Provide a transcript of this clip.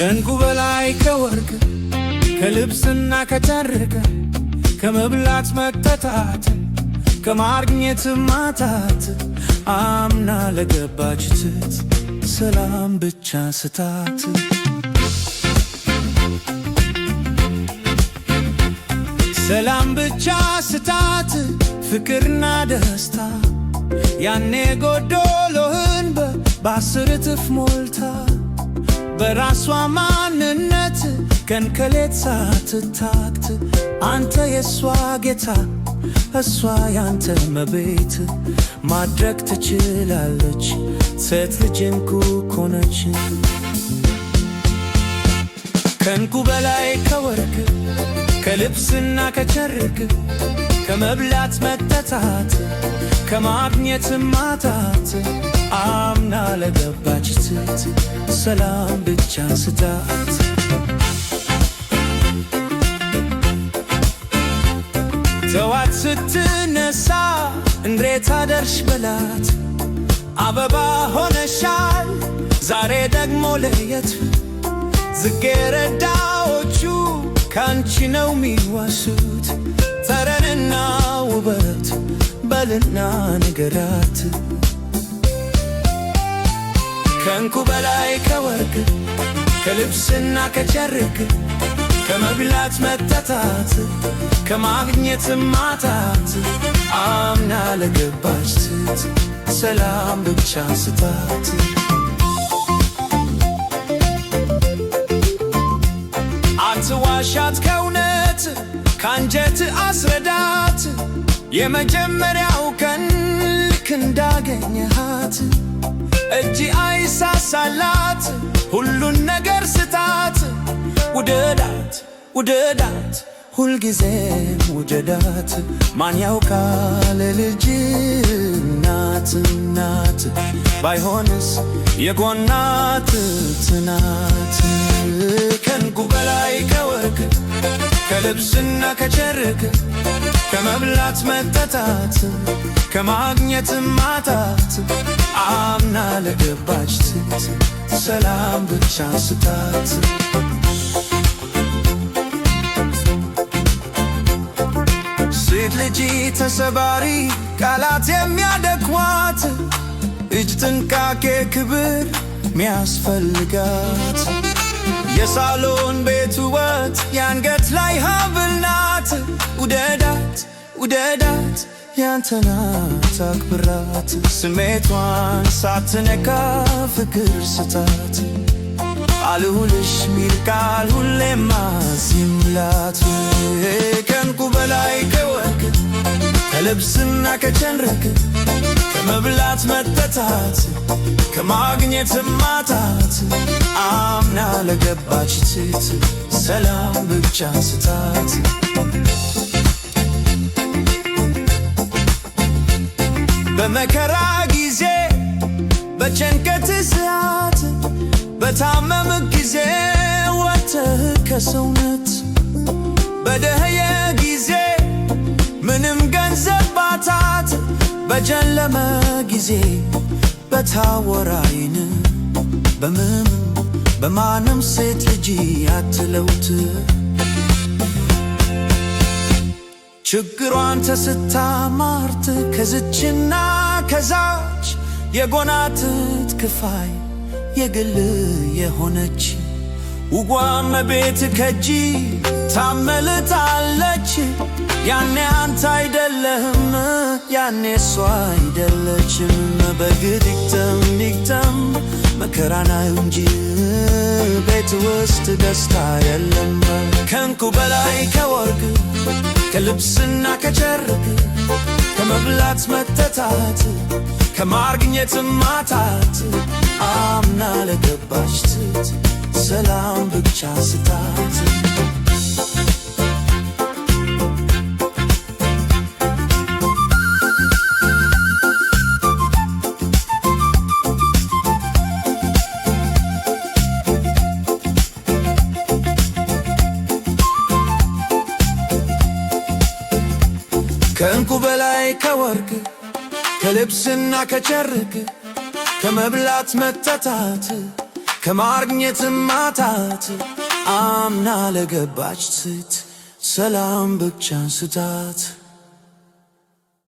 ከእንቁ በላይ ከወርቅ ከልብስና ከጨርቅ ከመብላት መጠጣት ከማግኘት ማጣት አምና ለገባች ትት ሰላም ብቻ ስታት ሰላም ብቻ ስታት ፍቅርና ደስታ ያኔ ጎዶሎህን በአስር እጥፍ ሞልታ በራሷ ማንነት ከንከሌት ሳትታክት አንተ የሷ ጌታ እሷ ያንተ መቤት ማድረግ ትችላለች ሴት ልጅ እንቁ ኮነች። ከእንቁ በላይ ከወርቅ ከልብስና ከጨርቅ ከመብላት መጠጣት ከማግኘት ማጣት አምና ለገባች ትት ሰላም ብቻ ስታት ተዋት ስትነሳ እንዴት አደርሽ በላት አበባ ሆነሻል ዛሬ ደግሞ ለየት ጽጌረዳዎቹ ካንቺ ነው ሚዋሱት ጠረንና ውበት በልና ንገራት። ከእንቁ በላይ ከወርቅ ከልብስና ከጨርቅ ከመብላት መጠጣት ከማግኘት ማጣት አምና ለገባች ትት ሰላም ብቻ ስታት አትዋሻት ከእውነት ካንጀት አስረዳት የመጀመሪያው ቀን ልክ እንዳገኘሃት እጅ አይሳሳላት ሁሉን ነገር ስታት ውደዳት ውደዳት ሁልጊዜም ውደዳት ማን ያውቃል ልጅ ናት ባይሆንስ የጎናት ትናት። ከእንቁ በላይ ከወርቅ ከልብስና ከጨርቅ ከመብላት መጠጣት ከማግኘት ማጣት አምና ለገባች ትት ሰላም ብቻ ስታት። ሴት ልጅ ተሰባሪ ቃላት የሚያደክሟት እጅ ጥንቃቄ ክብር ሚያስፈልጋት የሳሎን ቤት ውበት የአንገት ላይ ሐብል ናት ውደዳት ውደዳት ያንተ ናት አክብራት ስሜቷን ሳትነካ ፍቅር ስታት አልሁልሽ ሚል ቃል ሁሌም አዚምላት። ከእንቁ በላይ ከወርቅ ከልብስና ከጨርቅ ከመብላት መጠጣት ከማግኘት ማጣት አምና ለገባች ትት ሰላም ብቻ ስታት። በመከራ ጊዜ በጭንቀት ሰዓት በታመም ጊዜ ወጥተህ ከሰውነት በደህየ ጊዜ ምንም ገንዘብ ባታት በጨለመ ጊዜ በታወረ ዓይን በማንም ሴት ልጅ አትለውት ችግሯን ተስታማርት ከዝችና ከዛች የጎናትት ክፋይ የግል የሆነች ውጓም ቤት ከጂ ታመልጣለች ያኔ አንተ አይደለህም ያኔ እሷ አይደለችም በግድግተም መከራና እንጂ ቤት ውስጥ ደስታ የለም። ከእንቁ በላይ ከወርቅ ከልብስና ከጨርቅ ከመብላት መጠጣት ከማግኘት ማጣት አምና ለገባች ትት ሰላም ብቻ ስታት። ከእንቁ በላይ ከወርቅ ከልብስና ከጨርቅ ከመብላት መጠጣት ከማግኘትም ማጣት አምና ለገባች ሴት ሰላም ብቻ ስጣት።